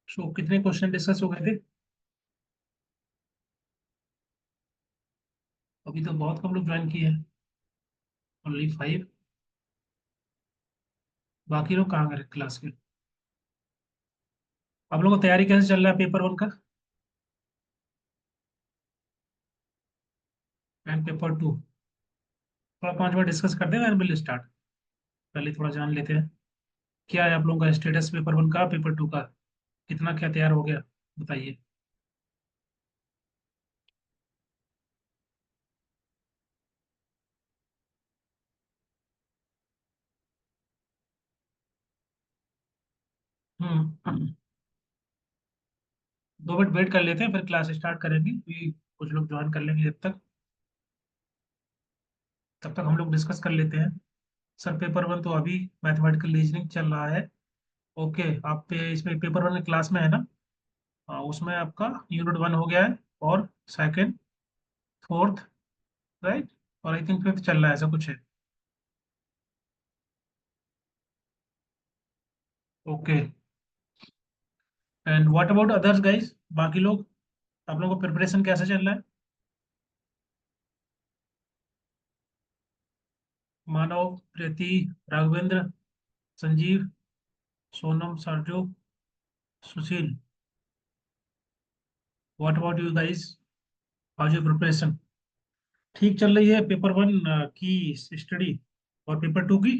सो कितने question discuss हो गए थे? अभी तो बहुत कम लोग ज्वाइन किए हैं। ओनली 5। बाकी लोग कहाँ गए क्लास के? आप लोगों को तैयारी कैसे चल रहा है पेपर वन का एंड पेपर टू? थोड़ा 5 मिनट डिस्कस करते हैं, विल स्टार्ट। पहले थोड़ा जान लेते हैं क्या है आप लोगों का स्टेटस पेपर वन का, पेपर टू का। कितना क्या तैयार हो गया, बताइए। हम्म। 2 मिनट वेट कर लेते हैं, फिर क्लास स्टार्ट करेंगे, क्योंकि कुछ लोग ज्वाइन कर लेंगे जब तक। तब तक हम लोग डिस्कस कर लेते हैं। सर पेपर वन तो अभी मैथमेटिकल रीजनिंग चल रहा है। ओके, आप इसमें पेपर वन क्लास में है ना? हाँ, उसमें आपका यूनिट वन हो गया है, और सेकंड, फोर्थ, राइट, और आई थिंक फिफ्थ चल रहा है, ऐसा कुछ है। Okay. And what about others guys, बाकी लोग, आप लोगों का प्रिपरेशन कैसा चल रहा है? Manav, Preeti, Raghavendra, Sanjeev, Sonam, Sarju, Sushil, what about you guys, how your preparation? ठीक चल रही है पेपर वन की स्टडी और पेपर टू की?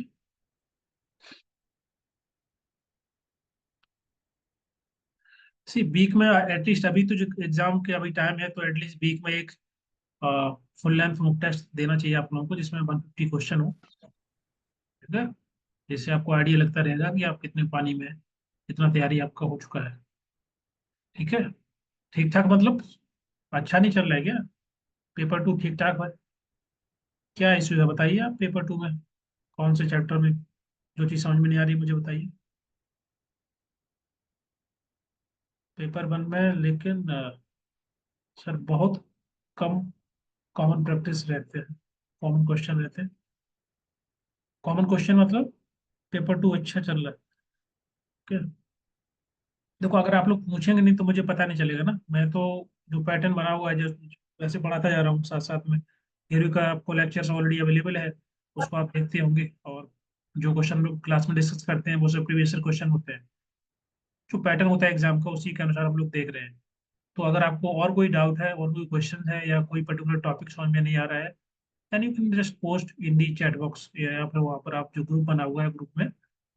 सी वीक में एटलीस्ट, अभी तो जो एग्जाम के अभी टाइम है, तो एटलीस्ट वीक में एक फुल लेंथ मॉक टेस्ट देना चाहिए आप लोगों को, जिसमें 150 क्वेश्चन हो। ठीक है, जिससे आपको आइडिया लगता रहेगा कि आप कितने पानी में हैं, कितना तैयारी आपका हो चुका है। ठीक है। ठीक ठाक मतलब अच्छा नहीं चल रहा है क्या? पेपर टू ठीक ठाक है? क्या इश्यू है बताइए आप पेपर टू में, कौन से चैप्टर में जो चीज़ समझ में नहीं आ रही, मुझे बताइए। पेपर वन में लेकिन सर बहुत कम कॉमन प्रैक्टिस रहते हैं, कॉमन क्वेश्चन रहते हैं। कॉमन क्वेश्चन मतलब पेपर टू अच्छा चल रहा है क्या? देखो, अगर आप लोग पूछेंगे नहीं तो मुझे पता नहीं चलेगा ना। मैं तो जो पैटर्न बना हुआ है, जो वैसे पढ़ाता जा रहा हूँ साथ साथ में। थियरी का आपको लेक्चर्स ऑलरेडी अवेलेबल है, उसको आप देखते होंगे। और जो क्वेश्चन लोग क्लास में डिस्कस करते हैं वो सब प्रीवियस क्वेश्चन होते हैं। जो पैटर्न होता है एग्जाम का, उसी के अनुसार हम लोग देख रहे हैं। तो अगर आपको और कोई डाउट है और कोई क्वेश्चन है या कोई पर्टिकुलर टॉपिक समझ में नहीं आ रहा है, then you can just post in the chat box, या फिर वहाँ पर आप जो ग्रुप बना हुआ है, ग्रुप में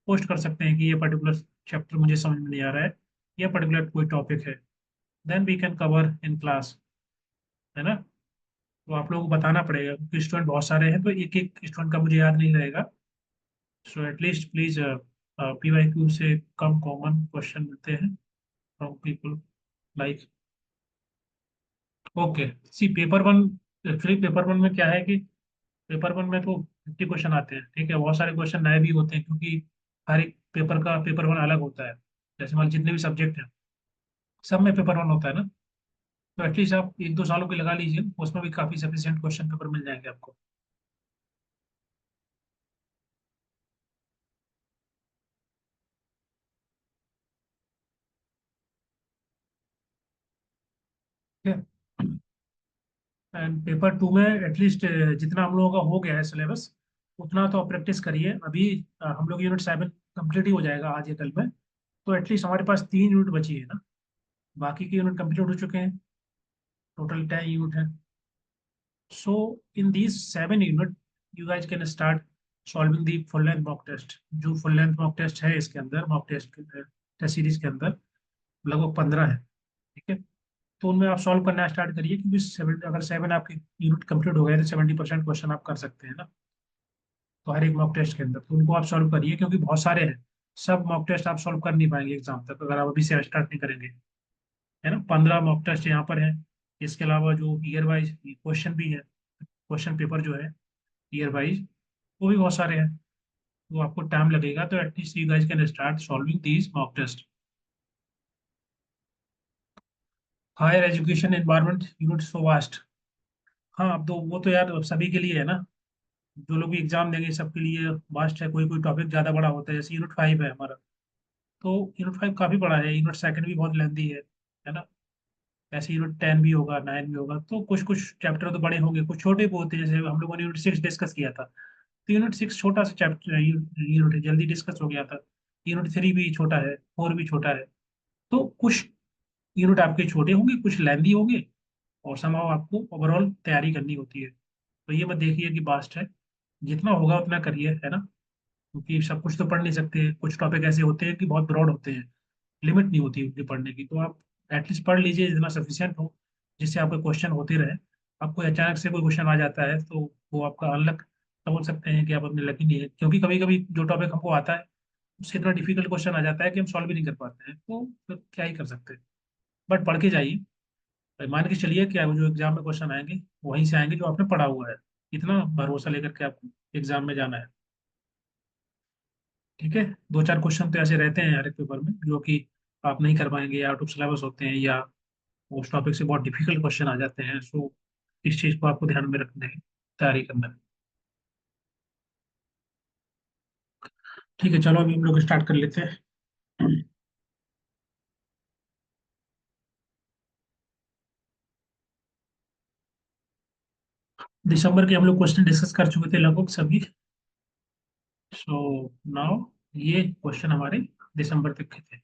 पोस्ट कर सकते हैं कि ये पर्टिकुलर चैप्टर मुझे समझ में नहीं आ रहा है, ये पर्टिकुलर कोई टॉपिक है, then we can cover in class. है ना? तो आप लोगों को बताना पड़ेगा, क्योंकि स्टूडेंट बहुत सारे हैं, तो एक एक स्टूडेंट का मुझे याद नहीं रहेगा। सो एटलीस्ट प्लीज PYQ से कम कॉमन क्वेश्चन मिलते हैं from people like. Okay. See paper one, actually paper one में क्या है कि पेपर वन में तो 50 क्वेश्चन आते हैं। ठीक है, बहुत सारे क्वेश्चन नए भी होते हैं, क्योंकि हर एक पेपर का पेपर वन अलग होता है। जैसे मान जितने भी सब्जेक्ट हैं, सब में पेपर वन होता है ना। तो एटलीस्ट आप 1-2 सालों की लगा लीजिए, उसमें भी काफी सफिशिएंट क्वेश्चन पेपर मिल जाएंगे आपको। ठीक है। एंड पेपर टू में एटलीस्ट जितना हम लोगों का हो गया है सिलेबस, उतना तो आप प्रैक्टिस करिए। अभी हम लोग यूनिट 7 कंप्लीट ही हो जाएगा आज या कल में। तो एटलीस्ट हमारे पास 3 यूनिट बची है ना, बाकी के यूनिट कंप्लीट हो चुके हैं। टोटल 10 यूनिट है। So in these 7 unit you guys can start solving the full length mock test. जो फुल लेंथ मॉक टेस्ट है इसके अंदर, मॉक टेस्ट टेस्ट सीरीज के अंदर लगभग 15 है। ठीक है, तो उनमें आप सॉल्व करना स्टार्ट करिए, क्योंकि 7, अगर 7 आपके यूनिट कंप्लीट हो गए तो 70% क्वेश्चन आप कर सकते हैं ना। तो हर एक मॉक टेस्ट के अंदर तो उनको आप सॉल्व करिए, क्योंकि बहुत सारे हैं। सब मॉक टेस्ट आप सॉल्व कर नहीं पाएंगे एग्जाम तक, अगर आप अभी से स्टार्ट नहीं करेंगे। है ना, 15 मॉक टेस्ट यहाँ पर है। इसके अलावा जो ईयर वाइज क्वेश्चन भी है, क्वेश्चन पेपर जो है ईयर वाइज, वो भी बहुत सारे हैं। तो आपको टाइम लगेगा, तो at least you guys can start solving these mock test. Higher education environment unit so vast. हाँ, अब तो वो तो यार अब सभी के लिए है ना। जो लोग भी एग्जाम देंगे सबके लिए वास्ट है। कोई कोई टॉपिक ज्यादा बड़ा होता है, जैसे यूनिट 5 है हमारा। तो यूनिट 5 काफी बड़ा है, यूनिट सेकंड भी बहुत लेंदी है ना। ऐसे यूनिट 10 भी होगा, 9 भी होगा, तो कुछ कुछ चैप्टर तो बड़े होंगे, कुछ छोटे भी होते हैं, जैसे हम लोगों ने यूनिट 6 डिस्कस किया था। तो यूनिट 6 छोटा सा चैप्टर यूनिट है, जल्दी डिस्कस हो गया था। यूनिट 3 भी छोटा है, 4 भी छोटा है। तो कुछ यूनिट आपके छोटे होंगे, कुछ लेंदी होंगे, और समहाउ आपको ओवरऑल तैयारी करनी होती है। तो ये मत देखिए कि बास्ट है, जितना होगा उतना करिए, है ना। क्योंकि सब कुछ तो पढ़ नहीं सकते, कुछ टॉपिक ऐसे होते हैं कि बहुत ब्रॉड होते हैं, लिमिट नहीं होती उनकी पढ़ने की। तो आप एटलीस्ट पढ़ लीजिए जितना सफिशियंट हो, जिससे आपके क्वेश्चन होते रहे। आपको अचानक से कोई क्वेश्चन आ जाता है तो वो आपका अनलक समझ सकते हैं कि आप अपने लकी नहीं है, क्योंकि कभी कभी जो टॉपिक हमको आता है उससे इतना डिफिकल्ट क्वेश्चन आ जाता है कि हम सॉल्व भी नहीं कर पाते हैं, तो फिर क्या ही कर सकते हैं। बट पढ़ के जाइए। मान के चलिए कि आप जो एग्जाम में क्वेश्चन आएंगे वहीं से आएंगे जो आपने पढ़ा हुआ है। इतना भरोसा लेकर के आपको एग्जाम में जाना है। ठीक है। दो चार क्वेश्चन तो ऐसे रहते हैं हर एक पेपर में जो कि आप नहीं कर पाएंगे, या आउट ऑफ सिलेबस होते हैं, या उस टॉपिक से बहुत डिफिकल्ट क्वेश्चन आ जाते हैं। सो इस चीज़ को आपको ध्यान में रखना है, तैयारी करना है। ठीक है, चलो अभी हम लोग स्टार्ट कर लेते हैं। दिसंबर के हम लोग क्वेश्चन डिस्कस कर चुके थे लगभग सभी। सो नाउ ये क्वेश्चन हमारे दिसंबर तक के थे।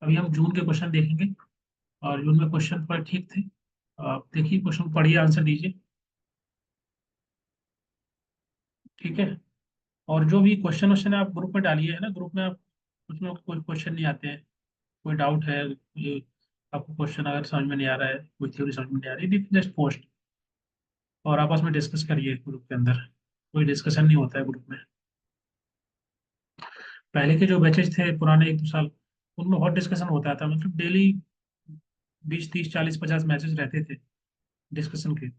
अभी हम जून के क्वेश्चन देखेंगे, और जून में क्वेश्चन थोड़े ठीक थे। आप देखिए क्वेश्चन, पढ़िए, आंसर दीजिए। ठीक है। और जो भी क्वेश्चन वोश्चन है आप ग्रुप में डालिए, है ना। ग्रुप में आप, उसमें कोई क्वेश्चन नहीं आते हैं, कोई डाउट है, ये आपको क्वेश्चन अगर समझ में नहीं आ रहा है, कोई थ्योरी समझ में नहीं आ रही, जस्ट पोस्ट, और आपस में डिस्कस करिए ग्रुप के अंदर। कोई डिस्कशन नहीं होता है ग्रुप में। पहले के जो बैचेज थे पुराने 1 2 साल, उनमें बहुत डिस्कशन होता था, मतलब डेली 20 30 40 50 मैचेस रहते थे डिस्कशन के।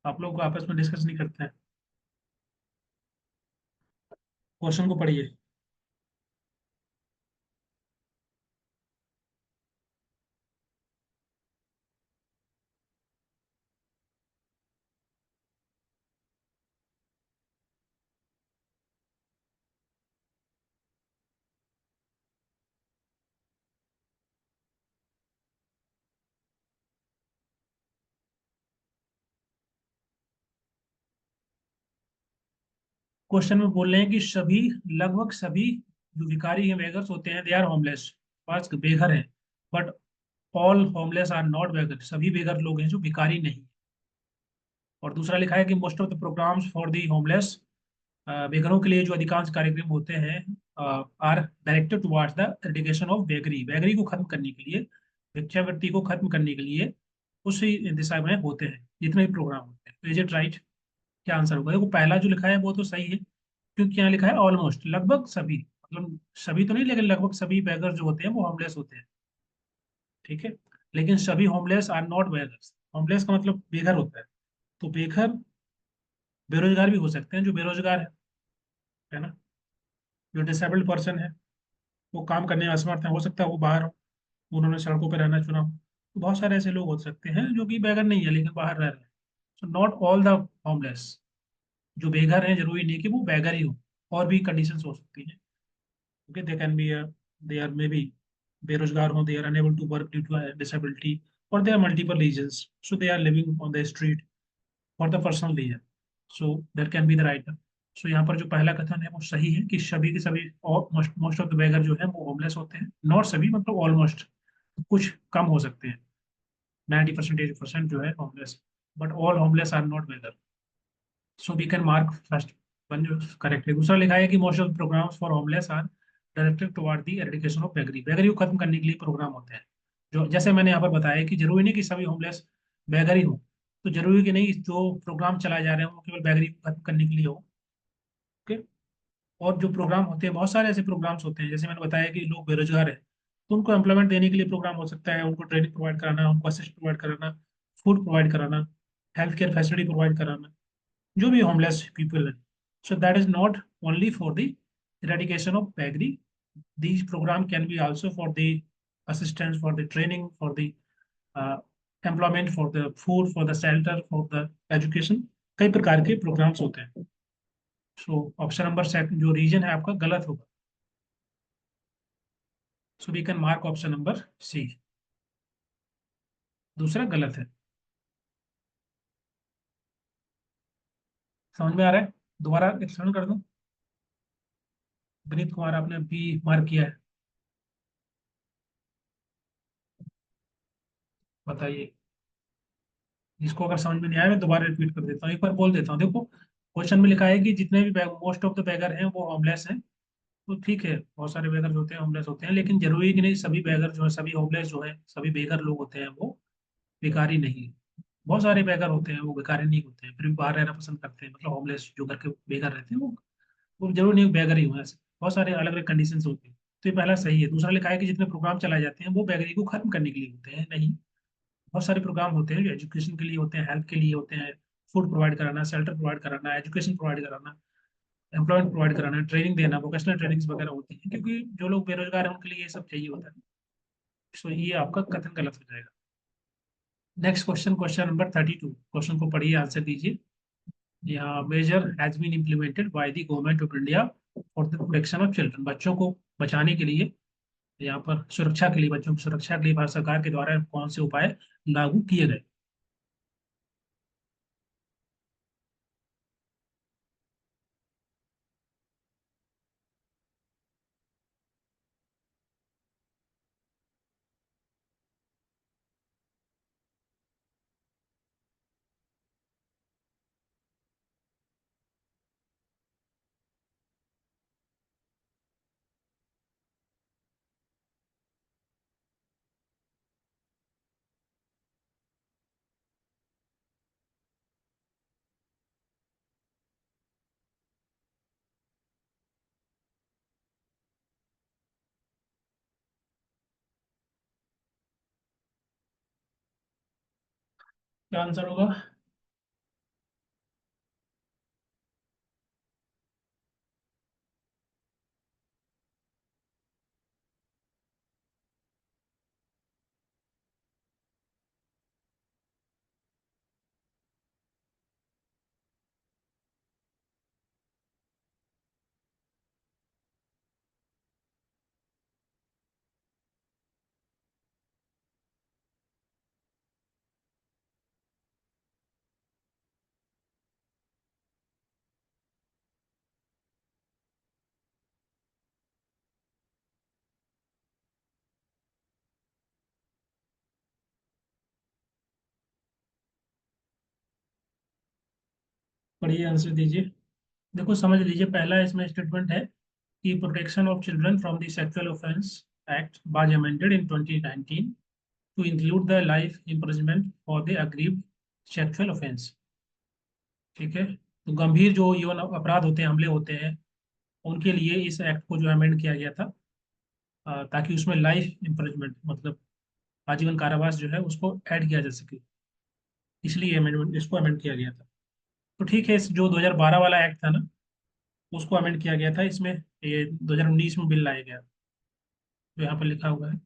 आप लोग आपस में डिस्कस नहीं करते हैं। क्वेश्चन को पढ़िए। क्वेश्चन में बोल रहे हैं कि सभी, लगभग सभी जो भिखारी हैं, बेगर्स होते हैं, दे आर होमलेस, पास बेघर हैं। But all homeless are not beggar, सभी बेघर लोग हैं जो भिखारी नहीं। और दूसरा लिखा है कि most of the programs for the homeless, बेघरों के लिए जो अधिकांश कार्यक्रम होते हैं are directed towards the eradication of beggary, beggary को खत्म करने के लिए, भिक्षावृत्ति को खत्म करने के लिए उसी दिशा में होते हैं जितने भी प्रोग्राम होते हैं। तो इज इट राइट? क्या आंसर होगा? देखो पहला जो लिखा है वो तो सही है, क्योंकि यहाँ लिखा है ऑलमोस्ट, लगभग सभी, मतलब सभी तो नहीं, लेकिन लगभग सभी बेगर जो होते हैं वो होमलेस होते हैं। ठीक है। लेकिन सभी homeless are not beggars, homeless का मतलब बेघर होता है। तो बेघर बेरोजगार भी हो सकते हैं, जो बेरोजगार है ना। जो डिसेबल्ड पर्सन है, वो काम करने में असमर्थ है, हो सकता है वो बाहर हो, उन्होंने सड़कों पर रहना चुना हो। तो बहुत सारे ऐसे लोग हो सकते हैं जो कि बेघर नहीं है लेकिन बाहर रह रहे हैं। So not all the homeless, जो बेघर हैं जरूरी नहीं कि वो बेघर ही हो, और भी कंडीशंस हो सकती हैं। Okay, they can be, they are may be बेरोजगार हो, they are unable to work due to disability, और they are multiple reasons, so they are living on the street for the personal reason. So that can be the right. So यहाँ पर जो पहला कथन है वो सही है कि सभी के सभी, मोस्ट ऑफ द बेगर जो है वो होमलेस होते हैं। नॉट सभी, मतलब ऑलमोस्ट, कुछ कम हो सकते हैं। 90% जो है homeless, but all homeless are not beggar. So we can mark first one जो करेक्ट है। दूसरा लिखा है कि most of programs for homeless are directed toward the eradication of beggary, beggary को खत्म करने के लिए प्रोग्राम होते हैं। जो जैसे मैंने यहाँ पर बताया कि जरूरी नहीं कि सभी होमलेस बेगर ही हो, तो जरूरी कि नहीं जो प्रोग्राम चलाए जा रहे हैं वो केवल बेगरी को खत्म करने के लिए हो। ओके। और जो प्रोग्राम होते हैं, बहुत सारे ऐसे प्रोग्राम्स होते हैं, जैसे मैंने बताया कि लोग बेरोजगार हैं, तो उनको एम्प्लॉयमेंट देने के लिए प्रोग्राम हो सकता है, उनको ट्रेनिंग प्रोवाइड कराना, उनको असिस्ट प्रोवाइड कराना, फूड प्रोवाइड कराना, हेल्थ केयर फैसिलिटी प्रोवाइड कराना, जो भी होमलेस पीपल है। सो that is not only for the eradication of beggary. These program can be also for the assistance, for the training, for the uh, employment, for the food, for the shelter, for the education। कई प्रकार के programs होते हैं। So option number second जो reason है आपका गलत होगा। So we can mark option number C. दूसरा गलत है। समझ में आ रहा है? दोबारा एक्सप्लेन कर दूं? विनीत कुमार आपने बी मार्क किया है। बताइए। जिसको अगर समझ में नहीं आया मैं दोबारा रिपीट कर देता हूँ, एक बार बोल देता हूँ। देखो, क्वेश्चन में लिखा है कि जितने भी मोस्ट ऑफ द बैगर हैं वो होमलेस हैं। तो ठीक है, बहुत सारे बेगर होते हैं होमलेस होते हैं, लेकिन जरूरी कि नहीं सभी बेगर जो है, सभी होमलेस जो है, सभी बेगर लोग होते हैं वो भिखारी नहीं है। बहुत सारे बेगर होते हैं वो भिखारी नहीं होते हैं, फिर भी बाहर रहना पसंद करते हैं, मतलब होमलेस जो घर के बेगर रहते हैं वो जरूर नहीं बेगर ही हो ऐसे। बहुत सारे अलग अलग कंडीशन होते हैं। तो ये पहला सही है। दूसरा लिखा है कि जितने प्रोग्राम चलाए जाते हैं वो बेगरी को खत्म करने के लिए होते हैं। नहीं, बहुत सारे प्रोग्राम होते हैं जो एजुकेशन के लिए होते हैं, हेल्थ के लिए होते हैं, फूड प्रोवाइड कराना, शेल्टर प्रोवाइड कराना, एजुकेशन प्रोवाइड कराना, एम्प्लॉयमेंट प्रोवाइड कराना, ट्रेनिंग देना, वोकेशनल ट्रेनिंग्स वगैरह होती है, क्योंकि जो लोग बेरोजगार हैं उनके लिए ये सब चाहिए होता है। तो ये आपका कथन गलत हो जाएगा। Next question, question number 32। Question को पढ़िए, आंसर दीजिए। यहाँ measure has been implemented by the government of India for the protection of children. बच्चों को बचाने के लिए, यहाँ पर सुरक्षा के लिए, बच्चों की सुरक्षा के लिए भारत सरकार के द्वारा कौन से उपाय लागू किए गए? क्या आंसर होगा? पढ़िए, आंसर दीजिए। देखो, समझ लीजिए, पहला इसमें स्टेटमेंट है कि protection of children from the sexual offence act was amended in 2019 to include the life imprisonment for the aggrieved sexual offence. ठीक है, तो गंभीर जो यौन अपराध होते हैं, हमले होते हैं, उनके लिए इस एक्ट को जो अमेंड किया गया था, ताकि उसमें लाइफ इम्प्रिजनमेंट मतलब आजीवन कारावास जो है उसको ऐड किया जा सके। इसलिए अमेंडमेंट, इसको अमेंड किया गया था। तो ठीक है, इस जो 2012 वाला एक्ट था ना, उसको अमेंड किया गया था। इसमें ये 2019 में बिल लाया गया, जो यहाँ पर लिखा हुआ है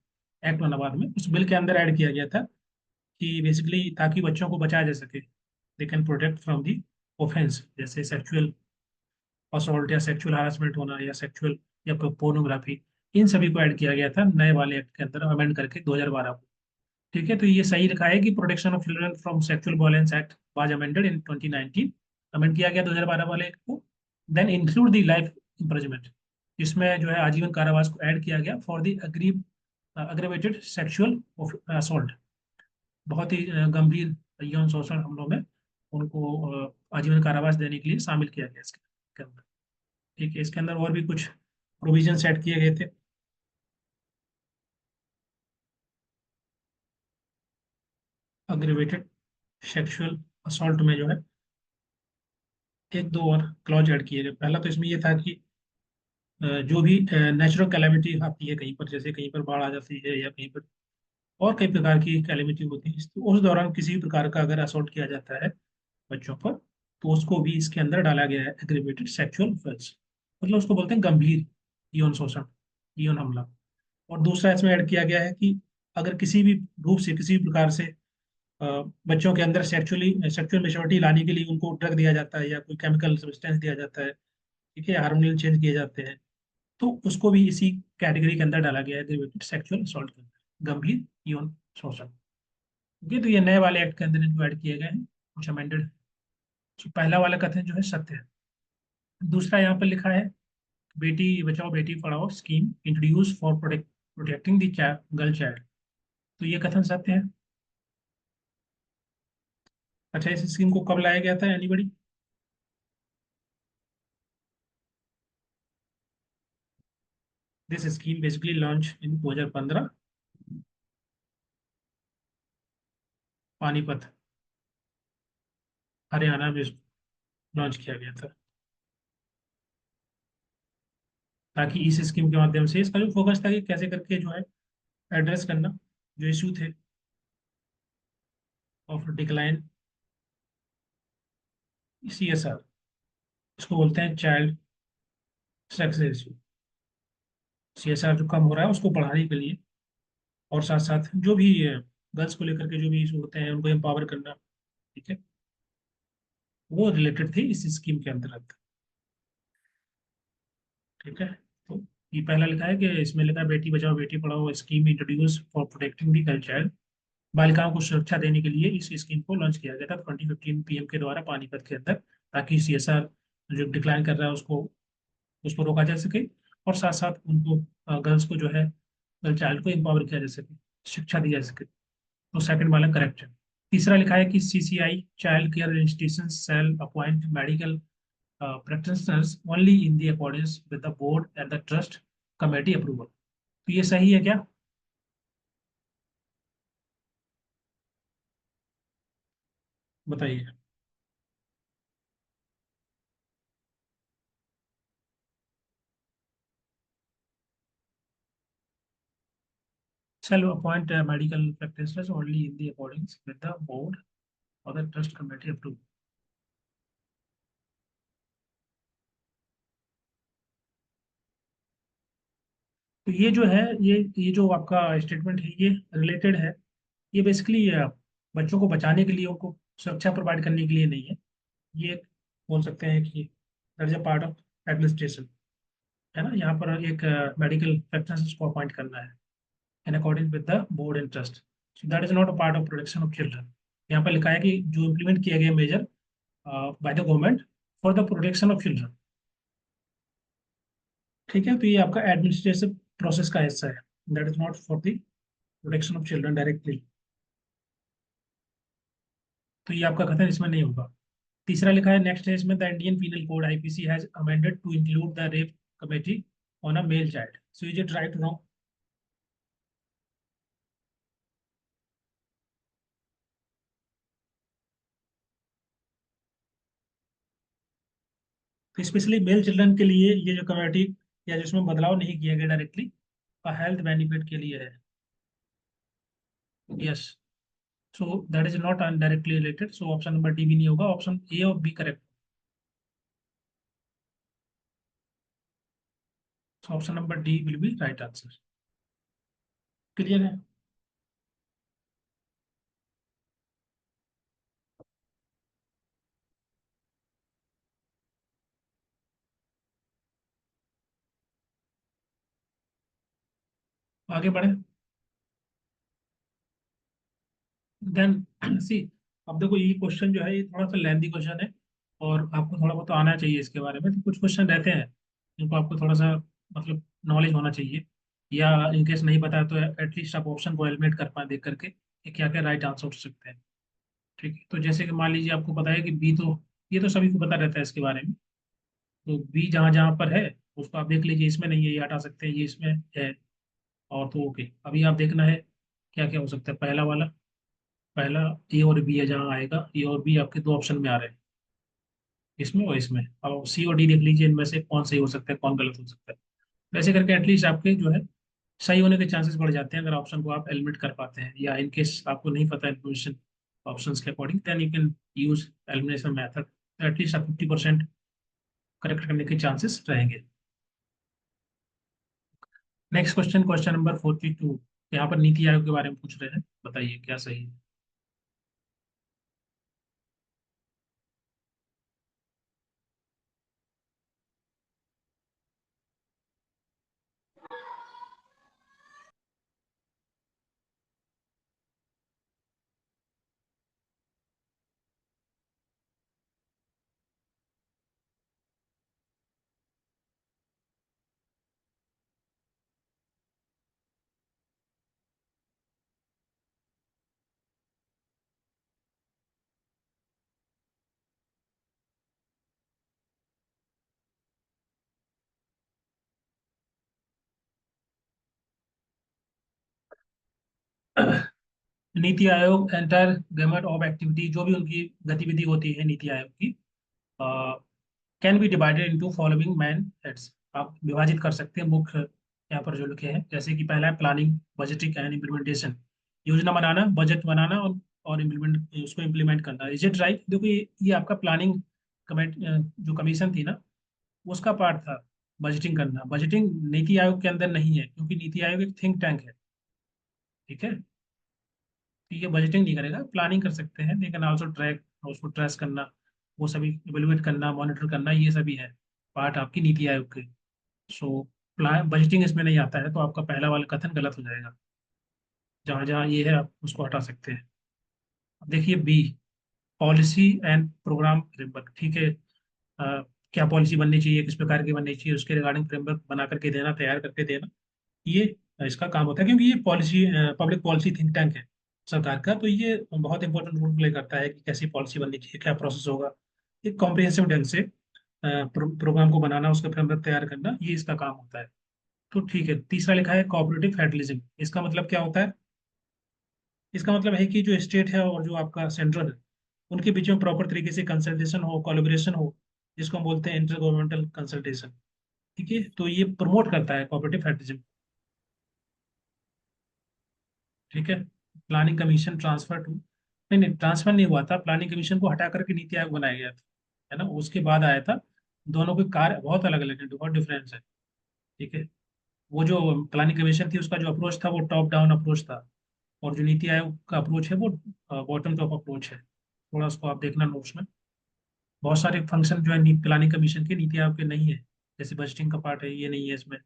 एक्ट बना बाद में, उस बिल के अंदर ऐड किया गया था कि बेसिकली ताकि बच्चों को बचाया जा सके, they can protect from the offence, जैसे सेक्सुअल असॉल्ट या सेक्सुअल हरासमेंट होना या सेक्सुअल या पोर्नोग्राफी। इन सभी को ऐड किया गया था नए वाले एक्ट के अंदर अमेंड करके 2012 को। ठीक है, तो ये सही लिखा है कि protection of children from sexual violence act was amended in 2019। Amend किया गया 2012 वाले एक्ट को। Then include the life imprisonment, इसमें जो है आजीवन कारावास को ऐड किया गया for the aggravated sexual assault. बहुत ही गंभीर यौन शोषण हमलों में उनको आजीवन कारावास देने के लिए शामिल किया गया इसके अंदर। ठीक है, इसके अंदर और भी कुछ प्रोविजन सेट किए गए थे। अग्रेवेटेड सेक्सुअल असॉल्ट में जो है एक दो और क्लॉज ऐड किए गए। पहला तो इसमें ये था कि जो भी नेचुरल कैलेमिटी आती है कहीं पर, जैसे कहीं पर बाढ़ आ जाती है या कहीं पर और कई प्रकार की कैलेमिटी होती है, तो उस दौरान किसी भी प्रकार का अगर असॉल्ट किया जाता है बच्चों पर, तो उसको भी इसके अंदर डाला गया है एग्रीवेटेड सेक्सुअल ऑफेंस। मतलब उसको बोलते हैं गंभीर यौन शोषण, यौन हमला। और दूसरा इसमें ऐड किया गया है कि अगर किसी भी रूप से, किसी भी प्रकार से अ, बच्चों के अंदर सेक्सुअल मेच्योरिटी लाने के लिए उनको ड्रग दिया जाता है या कोई केमिकल सब्सटेंस दिया जाता है, ठीक है, हार्मोनल चेंज किए जाते हैं, तो उसको भी इसी कैटेगरी के अंदर डाला गया है, एग्रीवेटेड सेक्सुअल असॉल्ट के अंदर, गंभीर यौन शोषण। ओके, तो ये नए वाले एक्ट के अंदर इनको ऐड किए गए हैं, कुछ अमेंडेड। तो पहला वाला कथन जो है सत्य है। दूसरा यहाँ पर लिखा है, Beti Bachao Beti Padhao scheme introduce for protecting the girl child. तो ये कथन सत्य है। अच्छा, इस स्कीम को कब लाया गया था, anybody? This scheme basically launch in 2015, Panipat, Haryana में लॉन्च किया गया था। ताकि इस स्कीम के माध्यम से इसका जो फोकस था कि कैसे करके जो है एड्रेस करना जो इशू थे ऑफ डिक्लाइन CSR, इसको बोलते हैं चाइल्ड सेक्स रेशियो। CSR जो कम हो रहा है उसको बढ़ाने के लिए, और साथ साथ जो भी गर्ल्स को लेकर के जो भी इशू होते हैं उनको एम्पावर करना, ठीक है, वो रिलेटेड थे इस स्कीम के अंतर्गत। ठीक है, तो ये पहला लिखा है कि इसमें लिखा है Beti Bachao Beti Padhao scheme introduce for protecting the girl child. बालिकाओं को सुरक्षा देने के लिए इस स्कीम को लॉन्च किया गया था 2015 PM के द्वारा पानीपत के अंदर, ताकि CSR जो डिक्लाइन कर रहा है उसको रोका जा सके, और साथ साथ उनको गर्ल्स को जो है गर्ल चाइल्ड को एम्पावर किया जा सके, शिक्षा दी जा सके। तो सेकंड वाला करेक्ट है। तीसरा लिखा है कि CCI child care institution shall appoint medical practitioners only in the accordance with the board and the trust committee approval। तो ये सही है क्या? बताइए। Shall appoint medical practitioners only in the accordance with the board or the trust committee approval। तो ये जो है, ये जो आपका स्टेटमेंट है ये रिलेटेड है। ये बेसिकली बच्चों को बचाने के लिए, उनको सुरक्षा प्रोवाइड करने के लिए नहीं है। ये बोल सकते हैं कि that is a part of administration, है ना। यहाँ पर एक मेडिकल प्रैक्टिशनर्स को अपॉइंट करना है in according with the board and trust. So that is not a part of protection of children. यहाँ पर लिखा है कि जो इम्प्लीमेंट किया गया measure by the government for the protection of children. ठीक है, तो ये आपका एडमिनिस्ट्रेटिव प्रोसेस का हिस्सा है, that is not for the protection of children directly. तो ये आपका कथन इसमें नहीं होगा। तीसरा लिखा है नेक्स्ट है इसमें, the Indian penal code IPC has amended to include the rape committee on a male child. So is it right wrong? तो स्पेशली मेल चिल्ड्रन के लिए ये जो कमेटी या जिसमें बदलाव नहीं किया गया डायरेक्टली, हेल्थ बेनिफिट के लिए है। Yes, so that is not directly related, so option number D भी नहीं होगा, ऑप्शन ए और B correct. So option number D will be right answer. Clear है? आगे बढ़े। देन सी, अब देखो ये क्वेश्चन जो है ये थोड़ा सा लेंथी क्वेश्चन है, और आपको थोड़ा बहुत तो आना चाहिए इसके बारे में। तो कुछ क्वेश्चन रहते हैं जिनको आपको थोड़ा सा मतलब नॉलेज होना चाहिए, या इनकेस नहीं पता है तो एटलीस्ट आप ऑप्शन को एलिमिनेट कर पाए देख करके कि क्या क्या राइट आंसर हो सकते हैं। ठीक है, तो जैसे कि मान लीजिए आपको पता है कि बी, तो ये तो सभी को पता रहता है इसके बारे में। तो बी जहाँ जहाँ पर है उसको आप देख लीजिए, इसमें नहीं है ये हटा सकते हैं, ये इसमें है, और तो ओके। अभी आप देखना है क्या क्या हो सकता है। पहला वाला, पहला ए और बी है, जहाँ आएगा ए और बी आपके दो ऑप्शन में आ रहे हैं, इसमें और इसमें। अब सी और डी देख लीजिए, इनमें से कौन सही हो सकता है कौन गलत हो सकता है। वैसे करके एटलीस्ट आपके जो है सही होने के चांसेस बढ़ जाते हैं अगर ऑप्शन को आप एलिमिनेट कर पाते हैं, या इन केस आपको नहीं पता इन्फॉर्मेशन ऑप्शंस के according, then you can use elimination method. At least आप 50% करेक्ट करने के चांसेस रहेंगे। Next question, question number 42। यहाँ पर नीति आयोग के बारे में पूछ रहे हैं, बताइए क्या सही है। NITI Aayog entire gamut of activity, जो भी उनकी गतिविधि होती है नीति आयोग की, can be divided into following man heads. आप विभाजित कर सकते हैं मुख्य यहाँ पर जो लिखे हैं, जैसे कि पहला है प्लानिंग, बजटिंग एंड इम्प्लीमेंटेशन। योजना बनाना, बजट बनाना और इम्प्लीमेंट, उसको इम्प्लीमेंट करना। Is it right? देखो ये आपका प्लानिंग कमेट जो कमीशन थी ना, उसका पार्ट था बजटिंग करना। बजटिंग नीति आयोग के अंदर नहीं है, क्योंकि नीति आयोग एक थिंक टैंक है। ठीक है, तो ये बजटिंग नहीं करेगा, प्लानिंग कर सकते हैं, लेकिन ऑल्सो ट्रैक, उसको ट्रेस करना, वो सभी इवेलुएट करना, मॉनिटर करना, ये सभी है पार्ट आपकी नीति आयोग के। सो प्लान बजटिंग इसमें नहीं आता है, तो आपका पहला वाला कथन गलत हो जाएगा। जहाँ जहाँ ये है आप उसको हटा सकते हैं। अब देखिए B, policy and program framework. ठीक है, क्या पॉलिसी बननी चाहिए, किस प्रकार की बननी चाहिए, उसके रिगार्डिंग फ्रेमवर्क बना करके देना, तैयार करके देना, ये इसका काम होता है। क्योंकि ये policy, public policy think tank है सरकार का, तो ये बहुत इंपॉर्टेंट रोल प्ले करता है कि कैसी पॉलिसी बननी चाहिए, क्या प्रोसेस होगा। एक कॉम्प्रिहेंसिव ढंग से प्रोग्राम को बनाना, उसका फ्रेमवर्क तैयार करना, ये इसका काम होता है। तो ठीक है, तीसरा लिखा है कोऑपरेटिव फेडरलिज्म। इसका मतलब क्या होता है? इसका मतलब है कि जो स्टेट है और जो आपका सेंट्रल है, उनके बीच में प्रॉपर तरीके से कंसल्टेशन हो, कोलैबोरेशन हो, जिसको हम बोलते हैं इंटर गवर्नमेंटल कंसल्टेशन। ठीक है, तो ये प्रमोट करता है कोऑपरेटिव फेडरलिज्म। ठीक है, प्लानिंग कमीशन ट्रांसफर टू, नहीं नहीं, ट्रांसफर नहीं हुआ था, प्लानिंग कमीशन को हटा करके नीति आयोग बनाया गया था, है ना, उसके बाद आया था। दोनों के कार्य बहुत अलग अलग है, बहुत डिफरेंस है। ठीक है, वो जो प्लानिंग कमीशन थी, उसका जो अप्रोच था वो टॉप डाउन अप्रोच था, और जो नीति आयोग का अप्रोच है वो बॉटम टॉप अप्रोच है। थोड़ा उसको आप देखना नोट्स में। बहुत सारे फंक्शन जो है प्लानिंग कमीशन के नीति आयोग के नहीं है, जैसे बजटिंग का पार्ट है, ये नहीं है इसमें।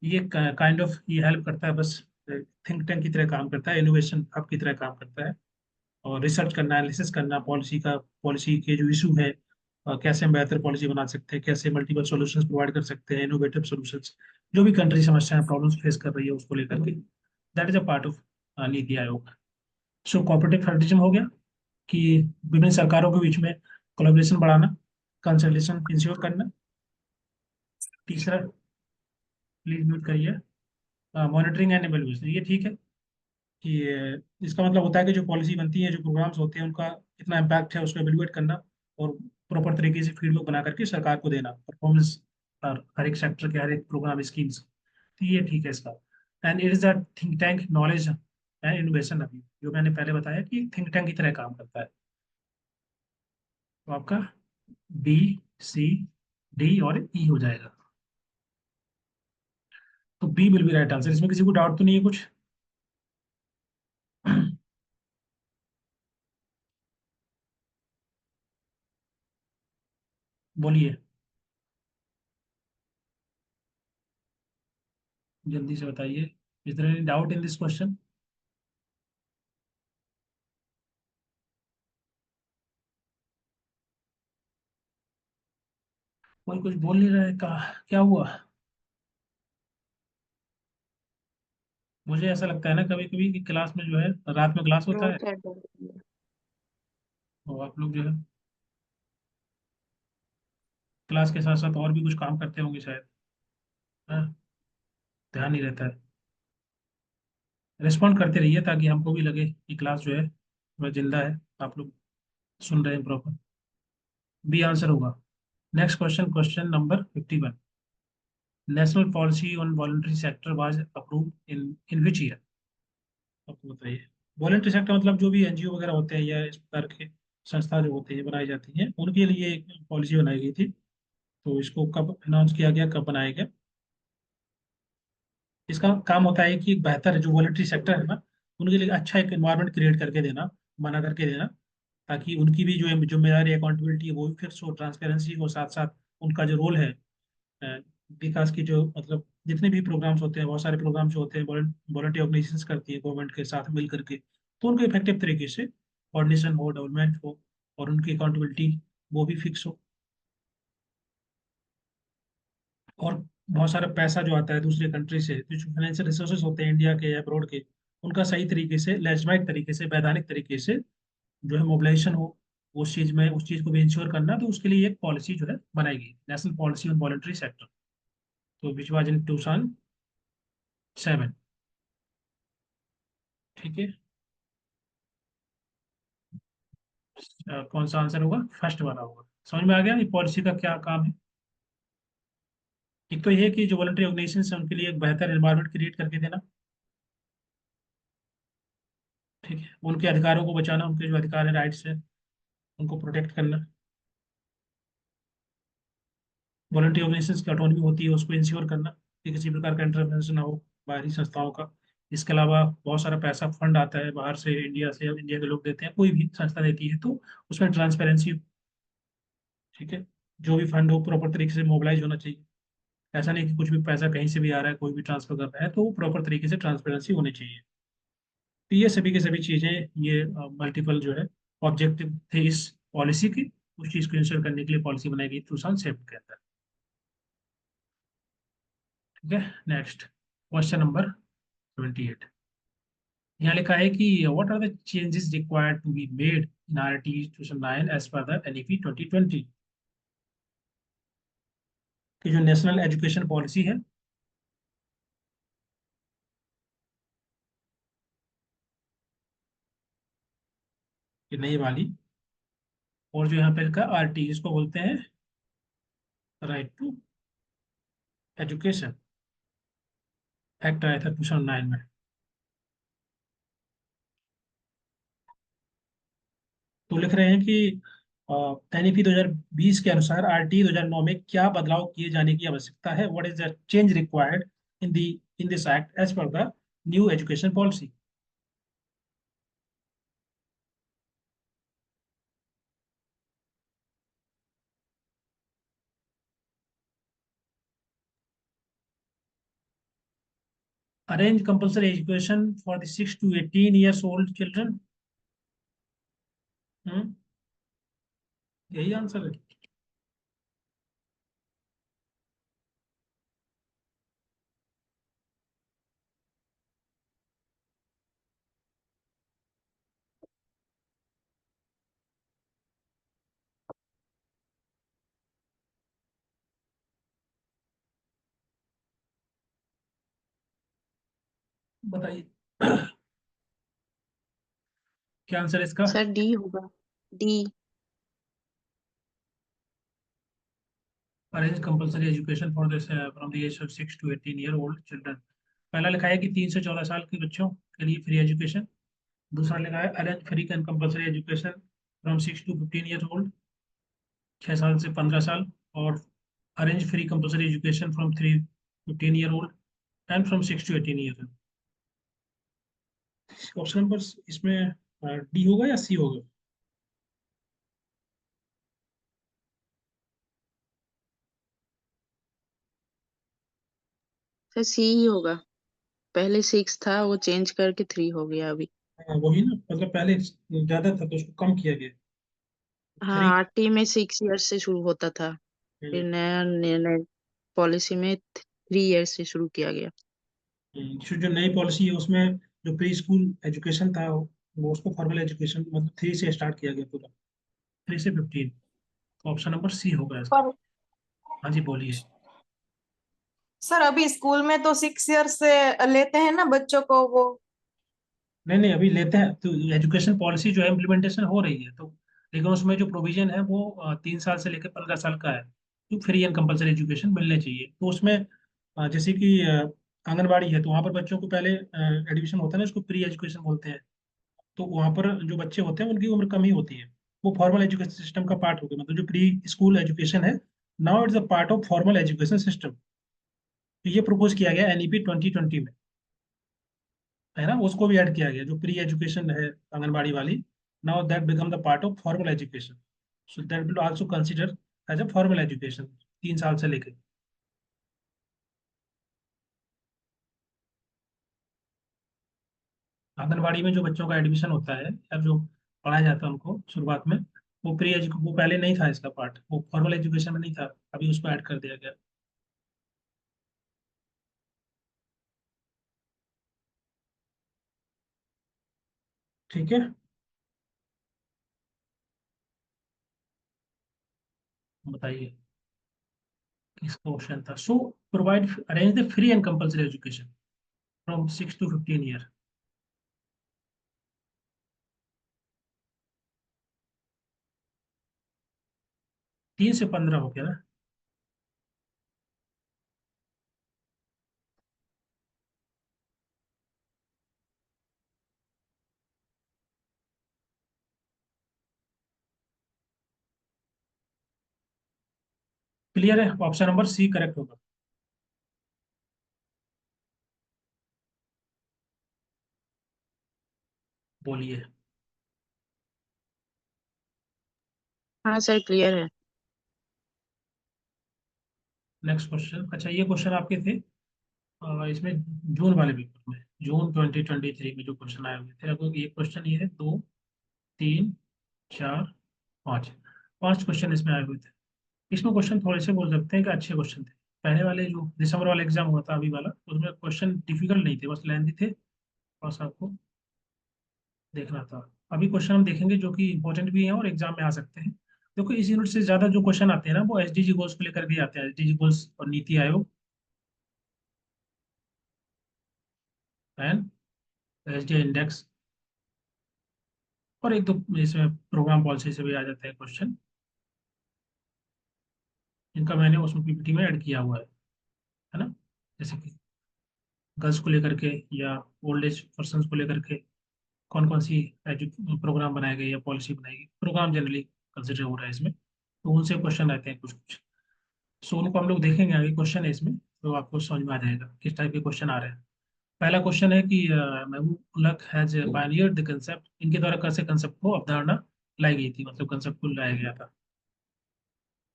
ये काइंड ऑफ ये हेल्प करता है बस, थिंक टैंक की तरह काम करता है, इनोवेशन हब की तरह काम करता है, और रिसर्च करना, एनालिसिस करना पॉलिसी का, पॉलिसी के जो इशू है, कैसे हम बेहतर पॉलिसी बना सकते हैं, कैसे मल्टीपल सॉल्यूशंस प्रोवाइड कर सकते हैं, इनोवेटिव सॉल्यूशंस, जो भी कंट्री समस्याएं प्रॉब्लम्स फेस कर रही है उसको लेकर के, that is a part of NITI Aayog. So cooperative federalism हो गया कि विभिन्न सरकारों के बीच में कोलैबोरेशन बढ़ाना, कंसल्टेशन इंश्योर करना। तीसरा, प्लीज म्यूट करिए, मॉनिटरिंग एंड इवैल्यूएशन। ये ठीक है कि इसका मतलब होता है कि जो पॉलिसी बनती है, जो प्रोग्राम्स होते हैं, उनका कितना इम्पैक्ट है, उसको एवेलुएट करना, और प्रॉपर तरीके से फीडबैक बना करके सरकार को देना, परफॉर्मेंस और हर एक सेक्टर के, हर एक प्रोग्राम स्कीम्स। तो ये ठीक है इसका। And it is a think tank knowledge and innovation, अभी जो मैंने पहले बताया कि थिंक टैंक की तरह काम करता है। तो आपका बी, सी, डी और ई हो जाएगा। तो B will be right answer. इसमें किसी को डाउट तो नहीं है कुछ? बोलिए, जल्दी से बताइए। Is there any doubt in this question? कोई कुछ बोल नहीं रहा है, कहा क्या हुआ? मुझे ऐसा लगता है ना कभी कभी कि क्लास में जो है, रात में क्लास होता नो है, सर, बोलिए। तो आप लोग जो है क्लास के साथ साथ और भी कुछ काम करते होंगे शायद, हाँ, ध्यान नहीं रहता है। रिस्पॉन्ड करते रहिए ताकि हमको भी लगे कि क्लास जो है वह जिंदा है, आप लोग सुन रहे हैं प्रॉपर। बी आंसर होगा। Next question, question number 51। National policy on voluntary sector was approved in which year? आपको बताइए। वॉलंटरी सेक्टर मतलब जो भी एनजीओ वगैरह होते हैं, या इस प्रकार के संस्था जो होते हैं, बनाई जाती हैं, उनके लिए एक पॉलिसी बनाई गई थी। तो इसको कब अनाउंस किया गया, कब बनाया गया? इसका काम होता है कि एक बेहतर जो वॉलंटरी सेक्टर है ना, उनके लिए अच्छा एक एनवायरनमेंट क्रिएट करके देना, बना करके देना, ताकि उनकी भी जो है जिम्मेदारी, अकाउंटेबिलिटी है, वो भी फिक्स हो, ट्रांसपेरेंसी हो, साथ साथ उनका जो रोल है, अ, विकास की जो मतलब जितने भी प्रोग्राम्स होते हैं, बहुत सारे प्रोग्राम्स जो होते हैं वॉलंटरी ऑर्गेनाइजेशंस करती है गवर्नमेंट के साथ मिल करके, तो उनको इफेक्टिव तरीके से कोऑर्डिनेशन हो, डेवलपमेंट हो, और उनकी अकाउंटेबिलिटी वो भी फिक्स हो। और बहुत सारा पैसा जो आता है दूसरे कंट्री से, जो फाइनेंशियल रिसोर्सेज होते हैं इंडिया के या अब्रॉड के, उनका सही तरीके से, लेजिस्लाइट तरीके से, वैधानिक तरीके से जो है मोबिलाइजेशन हो, उस चीज में, उस चीज को भी इंश्योर करना, तो उसके लिए एक पॉलिसी जो है बनाएगी, national policy on voluntary sector. तो विच वाज इन 2007। ठीक है। कौन सा आंसर होगा? फर्स्ट वाला होगा। समझ में आ गया ये पॉलिसी का क्या काम है? एक तो ये है कि जो वॉलंटरी ऑर्गेनाइजेशन है उनके लिए एक बेहतर एनवायरनमेंट क्रिएट करके देना। ठीक है, उनके अधिकारों को बचाना, उनके जो अधिकार है, राइट्स है, उनको प्रोटेक्ट करना। वॉलंटरी ऑर्गेनाइजेशन की ऑटोनॉमी होती है, उसको इंश्योर करना कि किसी प्रकार का इंटरवेंशन ना हो बाहरी संस्थाओं का। इसके अलावा बहुत सारा पैसा फंड आता है बाहर से, इंडिया से, इंडिया के लोग देते हैं, कोई भी संस्था देती है, तो उसमें ट्रांसपेरेंसी। ठीक है, जो भी फंड हो प्रॉपर तरीके से मोबिलाइज होना चाहिए। ऐसा नहीं कि कुछ भी पैसा कहीं से भी आ रहा है, कोई भी ट्रांसफर कर रहा है, तो प्रॉपर तरीके से ट्रांसपेरेंसी होनी चाहिए। तो ये सभी की सभी चीज़ें, ये मल्टीपल जो है ऑब्जेक्टिव थे इस पॉलिसी के। उस चीज़ को इंश्योर करने के लिए पॉलिसी बनाई गई 2007 के अंदर। ठीक है, नेक्स्ट क्वेश्चन नंबर 28। यहाँ लिखा है कि what are the changes required to be made in RT 2009 as per the NEP 2020 की जो नेशनल एजुकेशन पॉलिसी है, ये नई वाली। और जो यहाँ पे लिखा RT, इसको बोलते हैं राइट टू एजुकेशन एक्ट, आया था 2009 में। तो लिख रहे हैं कि NEP 2020 के अनुसार RT 2009 में क्या बदलाव किए जाने की आवश्यकता है? What is the change required in this act as per the new education policy? Arrange compulsory education for the 6 to 18 years old children। हम्म, यही आंसर है। बताइए क्या आंसर है इसका? सर डी होगा। D. Arrange compulsory education for this from the age of 6 to 18 year old children. पहला लिखा है कि 3 से 14 साल के बच्चों के लिए फ्री एजुकेशन। दूसरा लिखा है arrange free and compulsory education from 6 to 15 year old, 6 साल से 15 साल। और arrange free compulsory education from 3 to 10 year old and from 6 to 18 year. Option number इसमें डी होगा या सी होगा? सर सी ही होगा। पहले 6 था, वो चेंज करके 3 हो गया अभी। हाँ वही ना, मतलब पहले ज्यादा था तो उसको कम किया गया। हाँ, 3। आरटी में 6 ईयर्स से शुरू होता था। फिर नया निर्णय पॉलिसी में 3 ईयर्स से शुरू किया गया। जो नई पॉलिसी है उसमें जो प्री स्कूल एजुकेशन था वो उसको फॉर्मल एजुकेशन मतलब 3 से स्टार्ट किया गया पूरा, 3 से 15। ऑप्शन नंबर सी होगा इसका। पर हाँ जी बोलिए। सर अभी स्कूल में तो 6 ईयर से लेते हैं ना बच्चों को वो। नहीं नहीं, अभी लेते हैं तो एजुकेशन पॉलिसी जो है इम्प्लीमेंटेशन हो रही है, तो लेकिन उसमें जो प्रोविजन है वो 3 साल से लेकर 15 साल का है, तो फ्री एंड कंपलसरी एजुकेशन मिलने चाहिए। तो उसमें जैसे कि आंगनबाड़ी है तो वहाँ पर बच्चों को पहले एडमिशन होता है ना, उसको प्री एजुकेशन बोलते हैं। तो वहाँ पर जो बच्चे होते हैं उनकी उम्र कम ही होती है, वो फॉर्मल एजुकेशन सिस्टम का पार्ट हो गया, मतलब जो प्री स्कूल एजुकेशन है now it's a part of formal education system. तो ये प्रपोज किया गया NEP 2020 में, है ना, उसको भी ऐड किया गया जो प्री एजुकेशन है आंगनबाड़ी वाली। Now that become the part of formal education, so that will also consider as a formal education 3 साल से लेकर। आंगनबाड़ी में जो बच्चों का एडमिशन होता है या जो पढ़ाया जाता है उनको शुरुआत में, वो वो पहले नहीं था इसका पार्ट, वो फॉर्मल एजुकेशन में नहीं था, अभी उसको ऐड कर दिया गया। ठीक है, बताइए किसका क्वेश्चन था? So provide arrange the free and compulsory education from 6 to 15 year. 3 से 15 हो गया ना। क्लियर है, ऑप्शन नंबर सी करेक्ट होगा। बोलिए। हाँ सर क्लियर है। Next question. अच्छा, ये क्वेश्चन आपके थे इसमें जून वाले पेपर में, जून 2023 में जो क्वेश्चन आए हुए थे। अब ये क्वेश्चन ये है, 2, 3, 4, 5, 5 क्वेश्चन इसमें आए हुए थे। इसमें क्वेश्चन थोड़े से बोल सकते हैं कि अच्छे क्वेश्चन थे। पहले वाले जो दिसंबर वाला एग्जाम हुआ था अभी वाला, उसमें क्वेश्चन डिफिकल्ट नहीं थे, बस लेंथी थे, बस आपको देखना था। अभी क्वेश्चन हम देखेंगे जो कि इंपॉर्टेंट भी हैं और एग्जाम में आ सकते हैं। देखो, इस यूनिट से ज्यादा जो क्वेश्चन आते हैं ना, वो एसडीजी गोल्स को लेकर के आते हैं, एसडीजी गोल्स और NITI Aayog and SDI index, और एक दो इसमें प्रोग्राम पॉलिसी से भी आ जाते हैं क्वेश्चन, जिनका मैंने उसमें पीपीटी में ऐड किया हुआ है ना। जैसे कि गर्ल्स को लेकर के या ओल्ड एज पर्सन को लेकर के कौन कौन सी प्रोग्राम बनाए गए या पॉलिसी बनाई गई, प्रोग्राम जनरली कंसिडर हो रहा है इसमें, तो उनसे क्वेश्चन रहते हैं कुछ कुछ। सो उनको हम लोग देखेंगे, आगे क्वेश्चन है इसमें, तो आपको समझ में आ जाएगा किस टाइप के क्वेश्चन आ रहे हैं। पहला क्वेश्चन है कि महबूब उलक हैज पायनियर्ड द कंसेप्ट, इनके द्वारा कैसे कंसेप्ट को, अवधारणा लाई गई थी, मतलब कंसेप्ट को लाया गया था।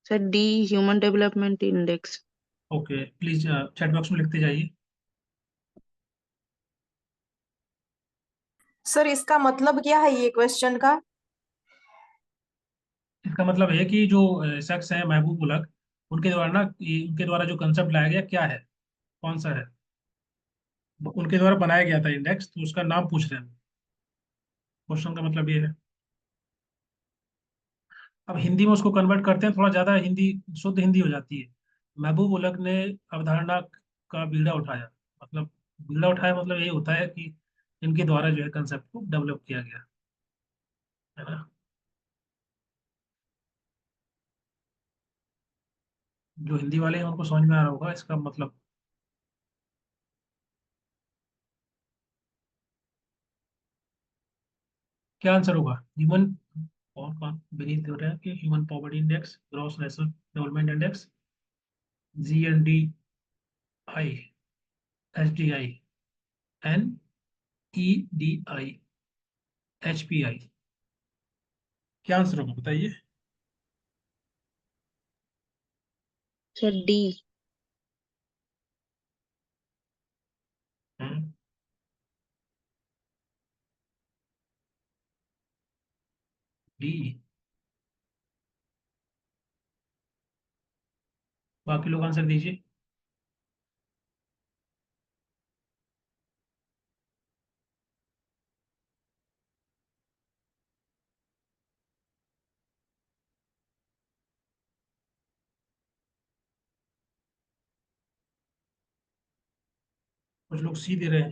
Sir D human development index. Okay, please chat box में लिखते जाइए। सर इसका मतलब क्या है ये क्वेश्चन का? इसका मतलब है कि जो शख्स है महबूब उलक, उनके द्वारा ना, उनके द्वारा जो कंसेप्ट लाया गया क्या है, कौन सा है, उनके द्वारा बनाया गया था इंडेक्स, तो उसका नाम पूछ रहे हैं। क्वेश्चन का मतलब ये है। अब हिंदी में उसको कन्वर्ट करते हैं, थोड़ा ज्यादा हिंदी, शुद्ध हिंदी हो जाती है। महबूब उलक ने अवधारणा का बीड़ा उठाया, मतलब बीड़ा उठाया मतलब ये होता है कि इनके द्वारा जो है कंसेप्ट को डेवलप किया गया, है ना। जो हिंदी वाले हैं उनको समझ में आ रहा होगा इसका मतलब। क्या आंसर होगा? ह्यूमन, और कौन बेनीथ हो रहा है कि human poverty index, gross national development index, GNDI, SDI, NEDI, HPI, क्या आंसर होगा बताइए। Sir D. Hmm, D. बाकी लोग आंसर दीजिए। कुछ लोग सी दे रहे हैं।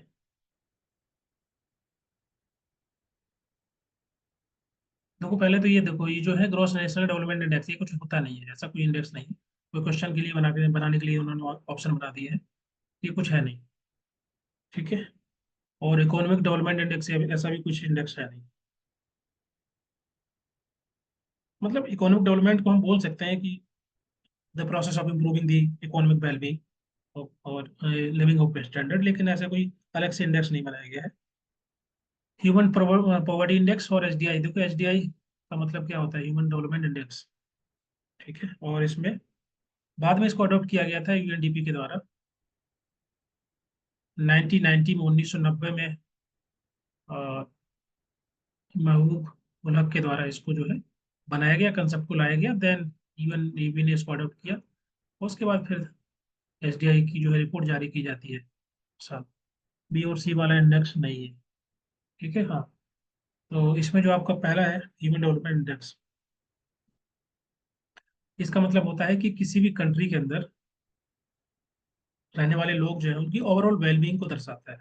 देखो, पहले तो ये देखो, ये जो है ग्रॉस नेशनल डेवलपमेंट इंडेक्स, ये कुछ होता नहीं है, ऐसा कोई इंडेक्स नहीं है। कोई क्वेश्चन के लिए बनाने के लिए उन्होंने ऑप्शन बना दिए हैं, ये कुछ है नहीं। ठीक है। और इकोनॉमिक डेवलपमेंट इंडेक्स, ऐसा भी कुछ इंडेक्स है नहीं। मतलब इकोनॉमिक डेवलपमेंट को हम बोल सकते हैं कि the process of improving the economic wellbeing और लिविंग ऑफ स्टैंडर्ड, लेकिन ऐसा कोई अलग से इंडेक्स नहीं बनाया गया है। ह्यूमन पॉवर्टी इंडेक्स और एसडीआई, देखो एसडीआई का मतलब क्या होता है, ह्यूमन डेवलपमेंट इंडेक्स। ठीक है। और इसमें बाद में इसको अडॉप्ट किया गया था यूएनडीपी के द्वारा, 1990 में, 1990 में महबूब उलहक के द्वारा इसको जो है बनाया गया, कंसेप्ट को लाया गया, देन ईवी ने इसको अडॉप्ट किया। उसके बाद फिर एसडीआई की जो है रिपोर्ट जारी की जाती है। साहब, बी और सी वाला इंडेक्स नहीं है। ठीक है। हाँ, तो इसमें जो आपका पहला है ह्यूमन डेवलपमेंट इंडेक्स, इसका मतलब होता है कि किसी भी कंट्री के अंदर रहने वाले लोग जो है उनकी ओवरऑल वेलबींग को दर्शाता है।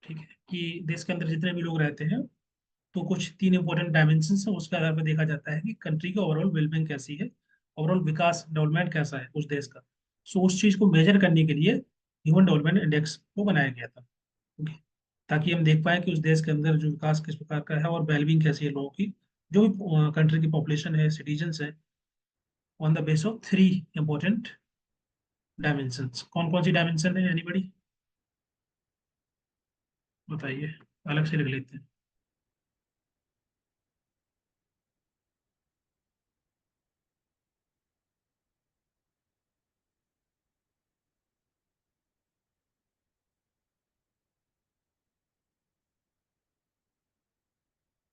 ठीक है, कि देश के अंदर जितने भी लोग रहते हैं, तो कुछ 3 इंपॉर्टेंट डायमेंशन है, उसके आधार पर देखा जाता है कि कंट्री की ओवरऑल वेलबींग कैसी है, ओवरऑल विकास डेवलपमेंट कैसा है उस देश का। सो उस चीज को मेजर करने के लिए ह्यूमन डेवलपमेंट इंडेक्स को बनाया गया था। ओके, ताकि हम देख पाए कि उस देश के अंदर जो विकास किस प्रकार का है और वेलबींग कैसी है लोगों की, जो भी कंट्री की पॉपुलेशन है, सिटीजन्स है, on the base of 3 important dimensions. कौन कौन सी डायमेंशन है, एनीबडी बताइए, अलग से लिख लेते हैं।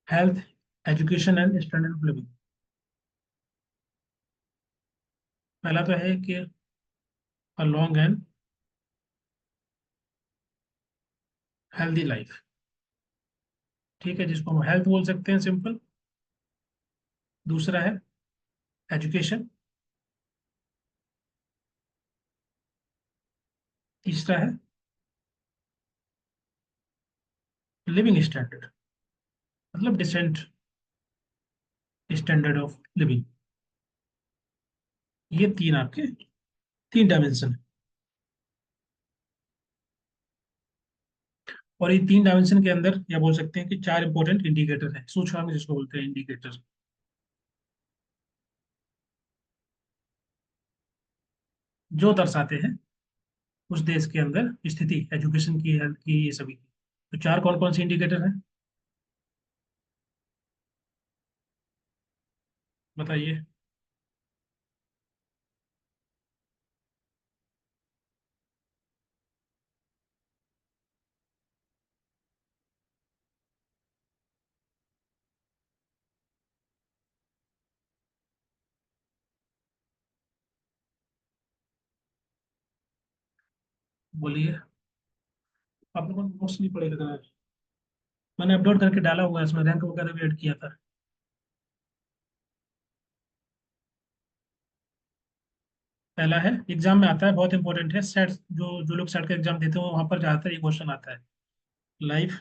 Health, education and standard of living. पहला तो है कि a long and healthy life, ठीक है, जिसको हम हेल्थ बोल सकते हैं सिंपल। दूसरा है एजुकेशन। तीसरा है लिविंग स्टैंडर्ड, मतलब डिसेंट स्टैंडर्ड ऑफ लिविंग। ये तीन आपके 3 डायमेंशन है। और ये 3 डायमेंशन के अंदर या बोल सकते हैं कि 4 इंपॉर्टेंट इंडिकेटर है, सूचकांक जिसको बोलते हैं इंडिकेटर, जो दर्शाते हैं उस देश के अंदर स्थिति, एजुकेशन की, हेल्थ की, ये सभी की। तो 4 कौन कौन से इंडिकेटर हैं बताइए। बोलिए। आप लोगों ने नोट्स नहीं पढ़े लग रहा है। मैंने अपलोड करके डाला हुआ है, इसमें रैंक वगैरह भी ऐड किया था। पहला है, एग्जाम में आता है, बहुत इंपॉर्टेंट है, सेट, जो जो लोग सेट का एग्जाम देते हो वहां पर ज्यादातर ये क्वेश्चन आता है। लाइफ